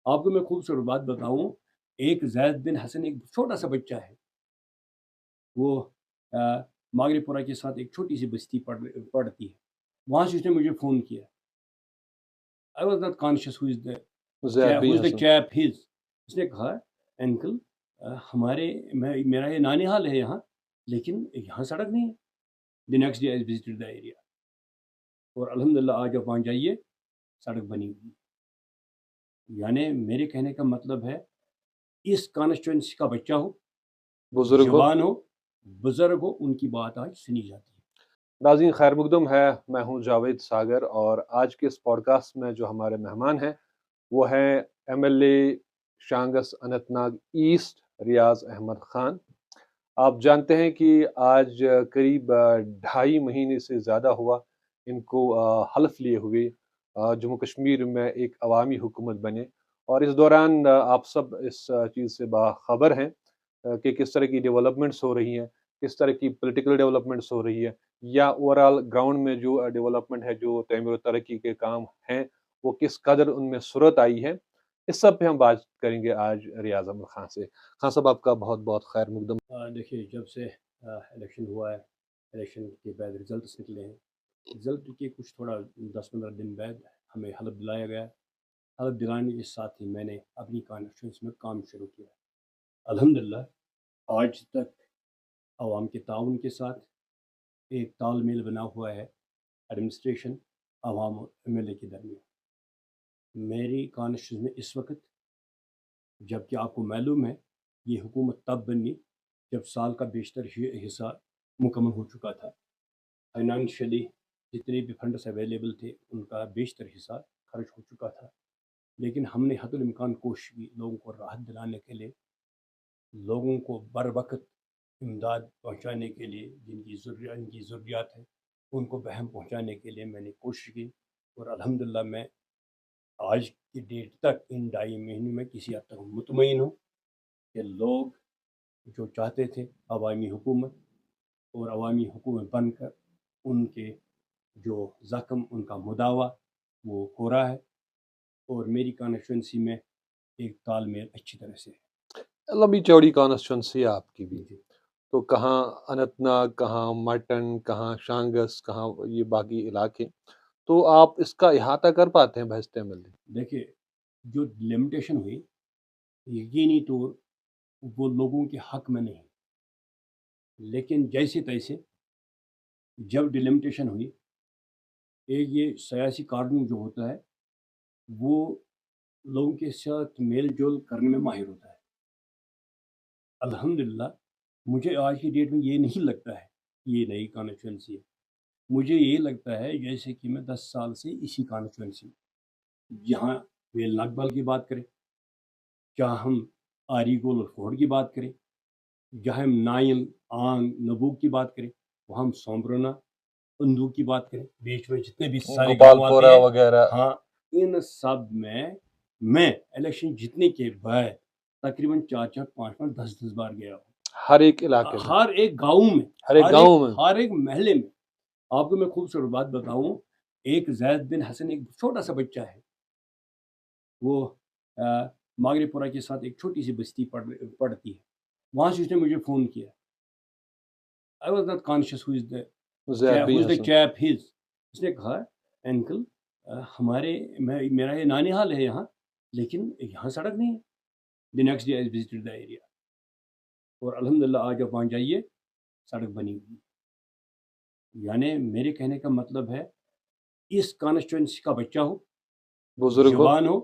آپ کو میں خوبصورت بات بتاؤں، ایک زید بن حسن ایک چھوٹا سا بچہ ہے، وہ ماگری پورہ کے ساتھ ایک چھوٹی سی بستی پڑتی ہے، وہاں سے اس نے مجھے فون کیا. I was not conscious Zaid bin Hasan. چیپ ہز. اس نے کہا انکل میرا یہ نانیہال ہے یہاں، لیکن یہاں سڑک نہیں ہے. The next day I visited the area, اور الحمدللہ آج آپ وہاں جائیے سڑک بنی ہوئی. یعنی میرے کہنے کا مطلب ہے اس کانسٹیچوئنسی کا بچہ ہو، بزرگ ہو، جوان ہو، بزرگ ہو، ان کی بات آج سنی جاتی ہے. ناظرین خیر مقدم ہے، میں ہوں جاوید ساگر، اور آج کے اس پوڈ کاسٹ میں جو ہمارے مہمان ہیں وہ ہیں M L A Shangus Anantnag East Riyaz Ahmad Khan. آپ جانتے ہیں کہ آج قریب 2.5 مہینے سے زیادہ ہوا ان کو حلف لیے ہوئے جموں کشمیر میں ایک عوامی حکومت بنے، اور اس دوران آپ سب اس چیز سے باخبر ہیں کہ کس طرح کی ڈیولپمنٹس ہو رہی ہیں، کس طرح کی پولیٹیکل ڈیولپمنٹس ہو رہی ہے، یا اوورآل گراؤنڈ میں جو ڈیولپمنٹ ہے، جو تعمیر و ترقی کے کام ہیں، وہ کس قدر ان میں صورت آئی ہے. اس سب پہ ہم بات کریں گے آج ریاض احمد خان سے. خان صاحب آپ کا بہت بہت خیر مقدم. دیکھیے، جب سے الیکشن ہوا ہے، الیکشن کے بعد رزلٹس نکلے ہیں، رزلٹ کے کچھ تھوڑا 10-15 دن بعد ہمیں حلف دلایا گیا. حلف دلانے کے ساتھ ہی میں نے اپنی کانسٹیچوئنسی میں کام شروع کیا. الحمدللہ آج تک عوام کے تعاون کے ساتھ ایک تال میل بنا ہوا ہے ایڈمنسٹریشن، عوام اور ایم ایل اے کے درمیان. میری کانسٹیچوئنسی میں اس وقت، جبکہ آپ کو معلوم ہے یہ حکومت تب بنی جب سال کا بیشتر حصہ مکمل ہو چکا تھا. فائنانشلی جتنے بھی فنڈس اویلیبل تھے ان کا بیشتر حصہ خرچ ہو چکا تھا، لیکن ہم نے حد الامکان کوشش کی لوگوں کو راحت دلانے کے لیے، لوگوں کو بر وقت امداد پہنچانے کے لیے، جن کی ضروریات ہیں ان کو بہم پہنچانے کے لیے میں نے کوشش کی. اور الحمدللہ میں آج کی ڈیٹ تک ان 2.5 مہینوں میں کسی حد تک مطمئن ہوں کہ لوگ جو چاہتے تھے عوامی حکومت، اور عوامی حکومت بن کر ان کے جو زخم، ان کا مداوع وہ ہو رہا ہے، اور میری کانسٹیچوئنسی میں ایک تال میل اچھی طرح سے ہے. لمبی چوڑی کانسٹیچوئنسی ہے آپ کی بھی، جی. تو کہاں اننت ناگ، کہاں مٹن، کہاں شانگس، کہاں یہ باقی علاقے، تو آپ اس کا احاطہ کر پاتے ہیں بہستے عمل؟ دیکھیے، جو لمیٹیشن ہوئی یقینی طور وہ لوگوں کے حق میں نہیں، لیکن جیسے تیسے جب ڈیلیمیٹیشن ہوئی، ایک یہ سیاسی قانون جو ہوتا ہے وہ لوگوں کے ساتھ میل جول کرنے میں ماہر ہوتا ہے. الحمدللہ مجھے آج کی ڈیٹ میں یہ نہیں لگتا ہے کہ یہ نئی کانسٹیچوئنسی ہے. مجھے یہ لگتا ہے جیسے کہ میں 10 سال سے اسی کانسٹیچوئنسی میں، جہاں ویل ناگبل کی بات کریں، جہاں ہم آری گول اور فوڑ کی بات کریں، جہاں ہم نائل، آنگ، نبوک کی بات کریں، وہاں ہم سومبرنا، اندو کی بات کریں، بیچ میں جتنے بھی سارے گوپال گاؤں پورہ آتے ہیں، وغیرہ. ہاں ان سب میں الیکشن جیتنے کے بعد تقریباً 4-4، 5-5، 10-10 بار گیا ہوں، ہر ایک علاقے میں، ہر ایک گاؤں میں، ہر ایک گاؤں میں. ہر ایک محلے میں. آپ کو میں خوبصورت بات بتاؤں، ایک زید بن حسن ایک چھوٹا سا بچہ ہے، وہ ماگری پورہ کے ساتھ ایک چھوٹی سی بستی پڑتی ہے، وہاں سے اس نے مجھے فون کیا. I was not conscious Zaid bin Hasan. چیپ ہز. اس نے کہا انکل میرا یہ نانیہال ہے یہاں، لیکن یہاں سڑک نہیں ہے. The next day I visited the area, اور الحمدللہ آج آپ وہاں جائیے سڑک بنی ہوئی. یعنی میرے کہنے کا مطلب ہے اس کانسٹیچوئنسی کا بچہ ہو، بزرگ ہو، جوان ہو،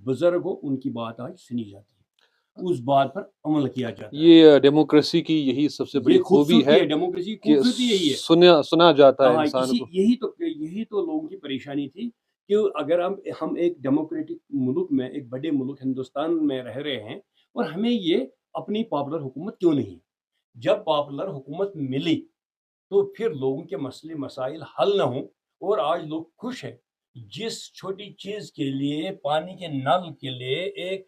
بزرگ ہو، ان کی بات آج سنی جاتی ہے، اس بات پر عمل کیا جاتا ہے. یہ ڈیموکریسی کی یہی سب سے بڑی یہ خوبی خوبصورتی ہے ہے، ڈیموکریسی کی کہ خوبصورتی یہی ہے. سنا جاتا ہے ہاں، انسان کو. یہی تو لوگوں کی پریشانی تھی کہ اگر ہم ایک ڈیموکریٹک ملک میں، ایک بڑے ملک ہندوستان میں رہ رہے ہیں، اور ہمیں یہ اپنی پاپولر حکومت کیوں نہیں؟ جب پاپولر حکومت ملی تو پھر لوگوں کے مسئلے مسائل حل نہ ہوں، اور آج لوگ خوش ہیں. جس چھوٹی چیز کے لیے، پانی کے نل کے لیے، ایک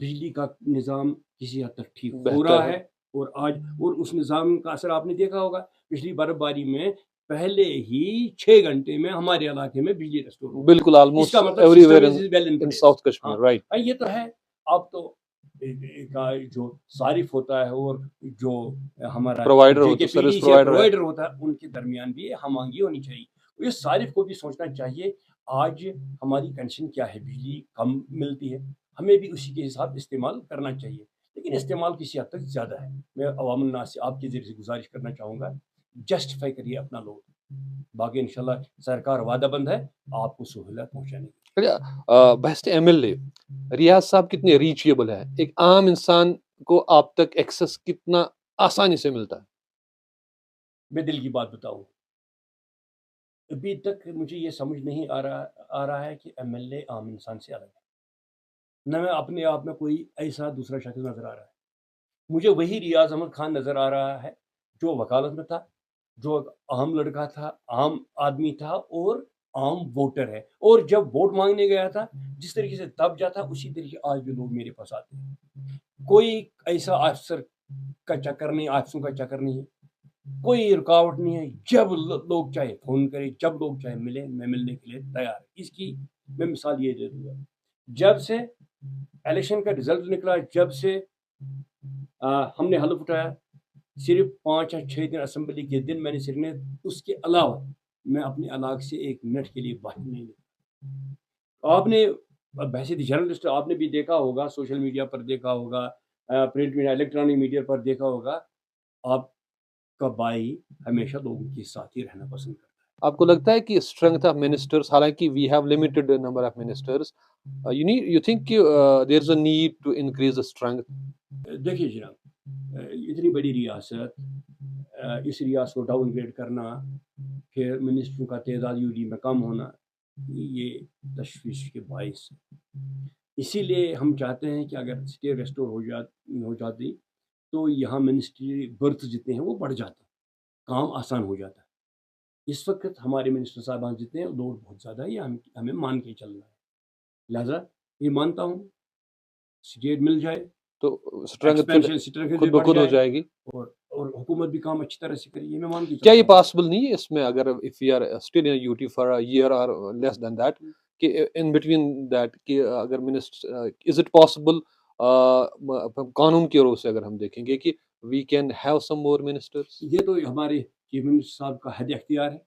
بجلی کا نظام کسی حد تک ٹھیک ہو بہتر رہا ہے۔ ہے، اور آج اور اس نظام کا اثر آپ نے دیکھا ہوگا پچھلی برف باری میں پہلے ہی 6 گھنٹے میں ہمارے علاقے میں بجلی ریسٹور ہو گئی. بالکل اس آلموسٹ کا مطلب everywhere system is well in in place. South ہاں کشمیر، رائٹ. یہ تو ہے. اب تو کا جو صارف ہوتا ہے اور جو ہمارا پرووائڈر جے کے ہوتا، پی سروس ڈی سے پرووائڈر ہے. پرووائڈر ہوتا ہے، ان کے درمیان بھی ہم آہنگی ہونی چاہیے. اس صارف کو بھی سوچنا چاہیے آج ہماری کنڈیشن کیا ہے، بجلی کم ملتی ہے، ہمیں بھی اسی کے حساب استعمال کرنا چاہیے، لیکن استعمال کسی حد تک زیادہ ہے. میں عوام الناس سے آپ کے ذریعے سے گزارش کرنا چاہوں گا، جسٹیفائی کریے اپنا لوڈ. باقی انشاءاللہ سرکار وعدہ بند ہے آپ کو سہولت پہنچانے کی. بہست ایم ایل اے ریاض صاحب کتنے ریچیبل ہے، ایک عام انسان کو آپ تک ایکسس کتنا آسانی سے ملتا ہے؟ میں دل کی بات بتاؤں، ابھی تک مجھے یہ سمجھ نہیں آ رہا ہے کہ ایم ایل اے عام انسان سے الگ ہے، نہ میں اپنے آپ میں کوئی ایسا دوسرا شخص نظر آ رہا ہے. مجھے وہی ریاض احمد خان نظر آ رہا ہے جو وکالت میں تھا، جو ایک عام لڑکا تھا، عام آدمی تھا اور عام ووٹر ہے. اور جب ووٹ مانگنے گیا تھا جس طریقے سے تب جاتا اسی طریقے آج بھی لوگ میرے پاس آتے ہیں. کوئی ایسا آفسر کا چکر نہیں، آفسوں کا چکر نہیں ہے، کوئی رکاوٹ نہیں ہے. جب لوگ چاہے فون کرے، جب لوگ چاہے ملے، میں ملنے کے لیے تیار. اس کی میں مثال یہ دے دوں گا، جب سے الیکشن کا رزلٹ نکلا، جب سے ہم نے حلف اٹھایا، صرف 5 یا 6 دن اسمبلی کے دن میں نے صرف اس کے علاوہ میں اپنے علاقے سے 1 منٹ کے لیے باہر نہیں نکلا. آپ نے بحثیت جرنلسٹ آپ نے بھی دیکھا ہوگا، سوشل میڈیا پر دیکھا ہوگا، پرنٹ میڈیا، الیکٹرانک میڈیا پر دیکھا ہوگا، آپ کا بھائی ہمیشہ لوگوں کے ساتھ ہی رہنا پسند کرتا آپ کو لگتا ہے کہ اسٹرینتھ آف منسٹرز، حالانکہ we have limited number of ministers, you think کہ there is a need to increase strength? ہے. دیکھیے جناب، اتنی بڑی ریاست، اس ریاست کو ڈاؤن گریڈ کرنا، پھر منسٹروں کا تعداد یوڈی میں کم ہونا، یہ تشویش کے باعث ہے. اسی لیے ہم چاہتے ہیں کہ اگر اسٹیٹ ریسٹور ہو جاتی تو یہاں منسٹری برتھ جتنے ہیں وہ بڑھ جاتے، کام آسان ہو جاتا ہے. اس وقت ہمارے منسٹر صاحبان جتنے ہیں لوڈ بہت زیادہ ہے، یہ ہمیں مان کے چلنا ہے. لہذا یہ مانتا ہوں اسٹیٹ مل جائے تو اسٹرینتھ پھر اسٹرینتھ خود بھی بڑھ بخود ہو جائے، جائے گی. اور حکومت بھی کام اچھی طرح سے کرے، یہ میں مان کے کیا یہ چلتا ہوں. پاسبل نہیں ہے اس میں، اگر if we are still in UT for a year or less than that، کہ in between that کہ اگر منسٹر is it possible قانون کی روح سے اگر ہم دیکھیں گے کہ we can have some more ministers؟ یہ تو ہمارے چیف منسٹر صاحب کا حد اختیار ہے،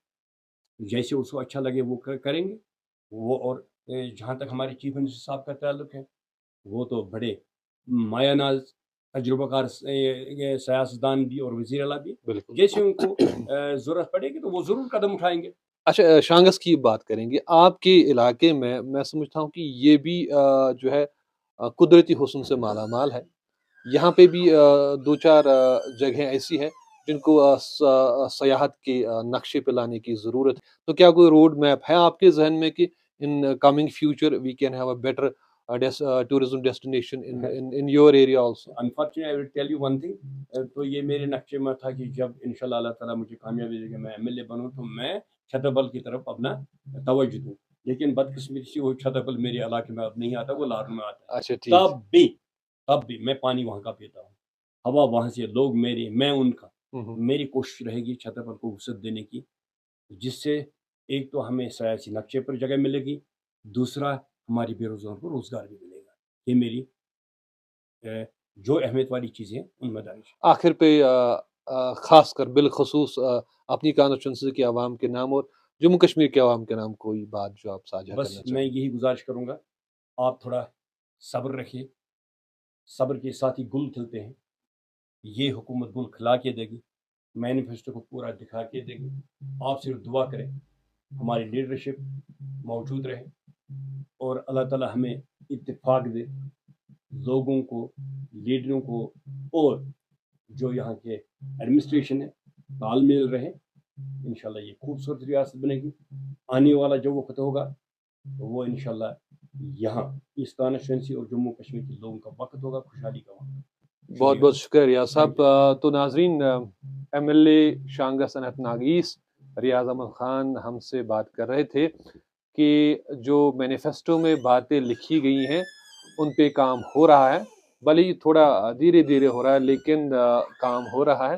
جیسے اس کو اچھا لگے وہ کریں گے وہ. اور جہاں تک ہمارے چیف منسٹر صاحب کا تعلق ہے، وہ تو بڑے مایہ ناز تجربہ کار سیاستدان بھی اور وزیر اعلیٰ بھی، بالکل. جیسے ان کو ضرورت پڑے گی تو وہ ضرور قدم اٹھائیں گے. اچھا، شانگس کی بات کریں گے. آپ کے علاقے میں سمجھتا ہوں کہ یہ بھی جو ہے قدرتی حسن سے مالا مال ہے. یہاں پہ بھی 2-4 جگہیں ایسی ہیں جن کو سیاحت کے نقشے پہ لانے کی ضرورت ہے. تو کیا کوئی روڈ میپ ہے آپ کے ذہن میں کہ in coming future we can have a better tourism destination in your area also؟ Unfortunately, I will tell you one thing. تو یہ میرے نقشے میں تھا کہ جب انشاءاللہ اللہ تعالیٰ مجھے کامیابی دے کہ میں ایم ایل اے بنوں تو میں چھتربل کی طرف اپنا توجہ دوں، لیکن بدقسمتی سے وہ چھتربل میرے علاقے میں اب نہیں آتا، وہ لاہور میں آتا ہے. اچھا ٹھیک. تب بھی میں پانی وہاں کا پیتا ہوں، ہوا وہاں سے، لوگ میرے، میں ان کا. ہوں. میری کوشش رہے گی چھتربل کو وسعت دینے کی، جس سے ایک تو ہمیں سیاسی نقشے پر جگہ ملے گی، دوسرا ہماری بے روزگاروں کو روزگار بھی ملے گا. یہ میری جو اہمیت والی چیزیں ان میں درج. آخر پہ خاص کر بالخصوص اپنی کانسٹیچوئنسی کے عوام کے نام اور جموں کشمیر کے عوام کے نام کوئی بات جو آپ ساجھا بس کرنا میں چاہیں؟ یہی گزارش کروں گا، آپ تھوڑا صبر رکھیے، صبر کے ساتھ ہی گل کھلتے ہیں. یہ حکومت گل کھلا کے دے گی، مینیفیسٹو کو پورا دکھا کے دے گی. آپ صرف دعا کریں ہماری لیڈرشپ موجود رہے اور اللہ تعالی ہمیں اتفاق دے، لوگوں کو، لیڈروں کو اور جو یہاں کے ایڈمنسٹریشن ہے تال میل رہے. انشاءاللہ یہ خوبصورت ریاست بنے گی. آنے والا جو وقت ہوگا وہ انشاءاللہ یہاں اس کانسٹیچوئنسی اور جموں کشمیر کے لوگوں کا وقت ہوگا، خوشحالی کا وقت. بہت بہت شکریہ ریاض صاحب. تو ناظرین، M L A Shangus Anantnag East Riyaz Ahmad Khan ہم سے بات کر رہے تھے کہ جو مینیفیسٹو میں باتیں لکھی گئی ہیں ان پہ کام ہو رہا ہے، بھلے ہی تھوڑا دھیرے دھیرے ہو رہا ہے لیکن کام ہو رہا ہے،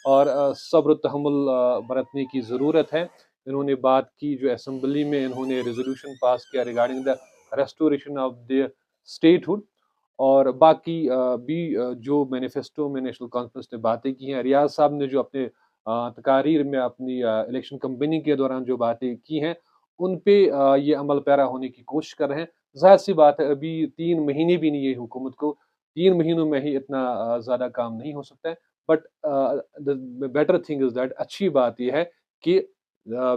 اور صبر و تحمل برتنے کی ضرورت ہے۔ انہوں نے بات کی جو اسمبلی میں انہوں نے ریزولوشن پاس کیا regarding the restoration of their statehood, اور باقی بھی جو مینیفیسٹو میں نیشنل کانفرنس نے باتیں کی ہیں، ریاض صاحب نے جو اپنے تقاریر میں اپنی الیکشن کمپیننگ کے دوران جو باتیں کی ہیں ان پہ یہ عمل پیرا ہونے کی کوشش کر رہے ہیں۔ ظاہر سی بات ہے ابھی 3 مہینے بھی نہیں ہے حکومت کو، 3 مہینوں میں ہی اتنا زیادہ کام نہیں ہو سکتا ہے، but better thing is that, اچھی بات یہ ہے کہ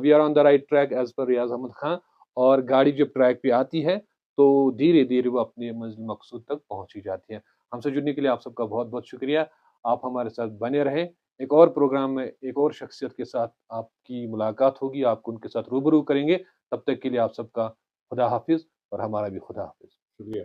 we are on the right track as per Riyaz Ahmad Khan, اور گاڑی جب ٹریک پہ آتی ہے تو دھیرے دھیرے وہ اپنے منزل مقصود تک پہنچی جاتی ہے۔ ہم سے جڑنے کے لیے آپ سب کا بہت بہت شکریہ، آپ ہمارے ساتھ بنے رہیں۔ ایک اور پروگرام میں ایک اور شخصیت کے ساتھ آپ کی ملاقات ہوگی، آپ کو ان کے ساتھ روبرو کریں گے۔ تب تک کے لیے آپ سب کا خدا حافظ، اور ہمارا بھی خدا حافظ۔ شکریہ۔